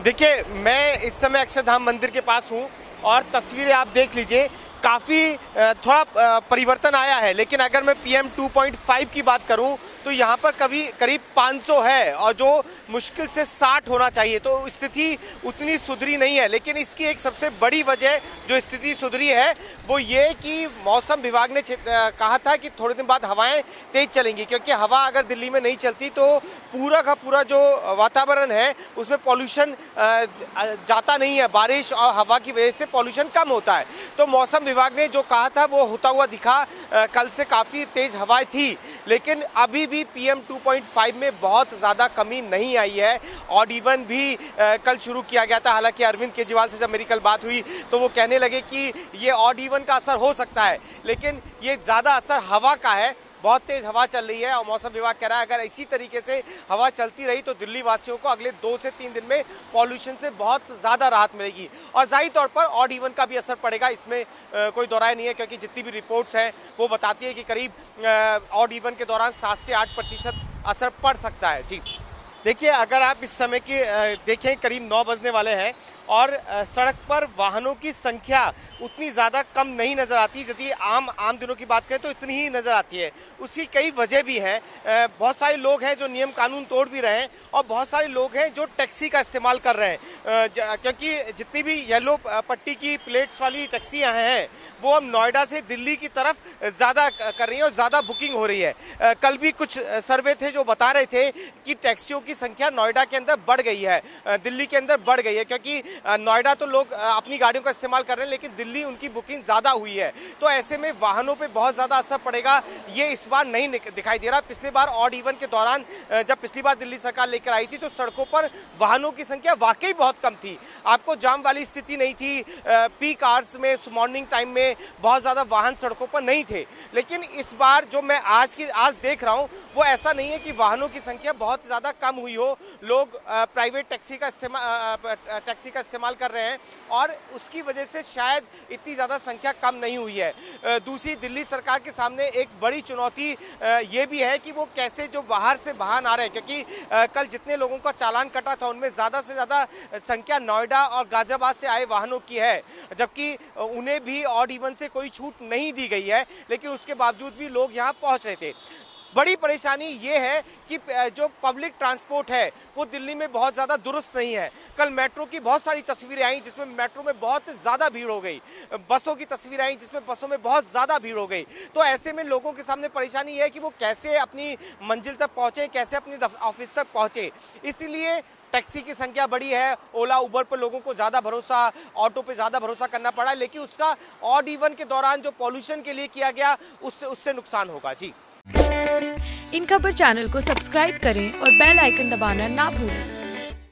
देखिए, मैं इस समय अक्षरधाम मंदिर के पास हूँ और तस्वीरें आप देख लीजिए। काफ़ी थोड़ा परिवर्तन आया है, लेकिन अगर मैं PM 2.5 की बात करूं तो यहाँ पर करीब 500 है और जो मुश्किल से 60 होना चाहिए, तो स्थिति उतनी सुधरी नहीं है। लेकिन इसकी एक सबसे बड़ी वजह जो स्थिति सुधरी है वो ये कि मौसम विभाग ने कहा था कि थोड़े दिन बाद हवाएं तेज चलेंगी, क्योंकि हवा अगर दिल्ली में नहीं चलती तो पूरा का पूरा जो वातावरण है उसमें पॉल्यूशन जाता नहीं है। बारिश और हवा की वजह से पॉल्यूशन कम होता है। तो मौसम विभाग ने जो कहा था वो होता हुआ दिखा। कल से काफ़ी तेज़ हवाएं थी, लेकिन अभी भी PM 2.5 में बहुत ज़्यादा कमी नहीं आई है। ऑड इवन भी कल शुरू किया गया था। हालांकि अरविंद केजरीवाल से जब मेरी कल बात हुई तो वो कहने लगे कि ये ऑड इवन का असर हो सकता है, लेकिन ये ज़्यादा असर हवा का है। बहुत तेज़ हवा चल रही है और मौसम विभाग कह रहा है अगर इसी तरीके से हवा चलती रही तो दिल्ली वासियों को अगले 2 से 3 दिन में पॉल्यूशन से बहुत ज़्यादा राहत मिलेगी। और जाहिर तौर पर ऑड इवन का भी असर पड़ेगा, इसमें कोई दो राय नहीं है, क्योंकि जितनी भी रिपोर्ट्स हैं वो बताती है कि करीब ऑड इवन के दौरान 7 से 8% असर पड़ सकता है। जी देखिए, अगर आप इस समय की देखें, करीब 9 बजने वाले हैं और सड़क पर वाहनों की संख्या उतनी ज़्यादा कम नहीं नज़र आती। यदि आम दिनों की बात करें तो इतनी ही नज़र आती है। उसकी कई वजह भी हैं। बहुत सारे लोग हैं जो नियम कानून तोड़ भी रहे हैं और बहुत सारे लोग हैं जो टैक्सी का इस्तेमाल कर रहे हैं, क्योंकि जितनी भी येलो पट्टी की प्लेट्स वाली टैक्सियाँ हैं वो अब नोएडा से दिल्ली की तरफ ज़्यादा कर रही हैं और ज़्यादा बुकिंग हो रही है। कल भी कुछ सर्वे थे जो बता रहे थे कि टैक्सियों की संख्या नोएडा के अंदर बढ़ गई है, दिल्ली के अंदर बढ़ गई है, क्योंकि नोएडा तो लोग अपनी गाड़ियों का इस्तेमाल कर रहे हैं, लेकिन दिल्ली उनकी बुकिंग ज़्यादा हुई है। तो ऐसे में वाहनों पे बहुत ज़्यादा असर पड़ेगा, ये इस बार नहीं दिखाई दे रहा। पिछली बार ऑड इवन के दौरान जब पिछली बार दिल्ली सरकार लेकर आई थी तो सड़कों पर वाहनों की संख्या वाकई बहुत कम थी। आपको जाम वाली स्थिति नहीं थी। पीक आवर्स में, मॉर्निंग टाइम में बहुत ज़्यादा वाहन सड़कों पर नहीं थे। लेकिन इस बार जो मैं आज देख रहा हूँ वो ऐसा नहीं है कि वाहनों की संख्या बहुत ज़्यादा कम हुई हो। लोग प्राइवेट टैक्सी का इस्तेमाल कर रहे हैं और उसकी वजह से शायद इतनी ज़्यादा संख्या कम नहीं हुई है। दूसरी, दिल्ली सरकार के सामने एक बड़ी चुनौती ये भी है कि वो कैसे जो बाहर से वाहन आ रहे हैं, क्योंकि कल जितने लोगों का चालान कटा था उनमें ज़्यादा से ज़्यादा संख्या नोएडा और गाजियाबाद से आए वाहनों की है, जबकि उन्हें भी ऑड इवन से कोई छूट नहीं दी गई है, लेकिन उसके बावजूद भी लोग यहाँ पहुँच रहे थे। बड़ी परेशानी ये है कि जो पब्लिक ट्रांसपोर्ट है वो दिल्ली में बहुत ज़्यादा दुरुस्त नहीं है। कल मेट्रो की बहुत सारी तस्वीरें आई जिसमें मेट्रो में बहुत ज़्यादा भीड़ हो गई। बसों की तस्वीरें आई जिसमें बसों में बहुत ज़्यादा भीड़ हो गई। तो ऐसे में लोगों के सामने परेशानी ये है कि वो कैसे अपनी मंजिल तक पहुँचे, कैसे अपनी ऑफिस तक पहुँचे। इसलिए टैक्सी की संख्या बढ़ी है। ओला, उबर पर लोगों को ज़्यादा भरोसा, ऑटो पे ज़्यादा भरोसा करना पड़ा, लेकिन उसका ऑड इवन के दौरान जो पॉल्यूशन के लिए किया गया उससे नुकसान होगा। जी, इन खबर चैनल को सब्सक्राइब करें और बेल आइकन दबाना ना भूलें।